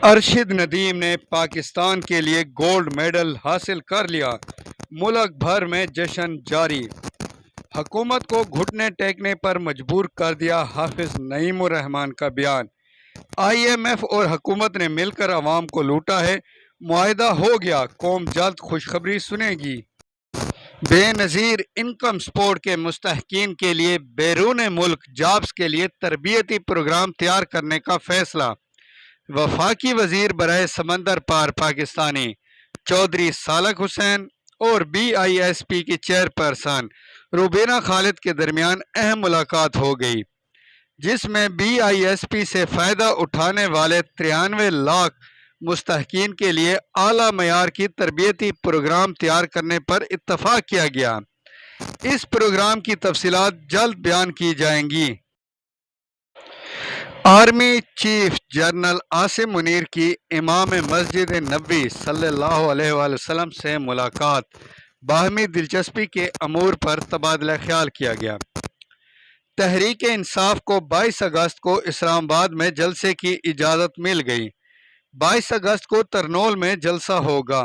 अरशद नदीम ने पाकिस्तान के लिए गोल्ड मेडल हासिल कर लिया। मुल्क भर में जश्न जारी। हुकूमत को घुटने टेकने पर मजबूर कर दिया हाफिज नईमुर रहमान का बयान। IMF और हुकूमत ने मिलकर अवाम को लूटा है। मुआहदा हो गया, कौम जल्द खुशखबरी सुनेगी। बेनज़ीर इनकम सपोर्ट के मुस्तहकीन के लिए बैरून मुल्क जॉब्स के लिए तरबियती प्रोग्राम तैयार करने का फैसला। वफाकी वजीर बराए समंदर पार पाकिस्तानी चौधरी सालक हुसैन और BISP की चेयरपर्सन रुबीना खालिद के दरमियान अहम मुलाकात हो गई, जिसमें BISP से फ़ायदा उठाने वाले 93 लाख मुस्तहकीन के लिए आला मयार की तरबियती प्रोग्राम तैयार करने पर इत्तफाक किया गया। इस प्रोग्राम की तफसीलात जल्द बयान की जाएंगी। Army chief general Asim Munir की इमाम मस्जिद नबवी सल्लल्लाहु अलैहि वसल्लम से मुलाकात। बाहमी दिलचस्पी के अमूर पर तबादला ख्याल किया गया। तहरीक इंसाफ को 22 अगस्त को इस्लामाबाद में जलसे की इजाज़त मिल गई। 22 अगस्त को तरनोल में जलसा होगा।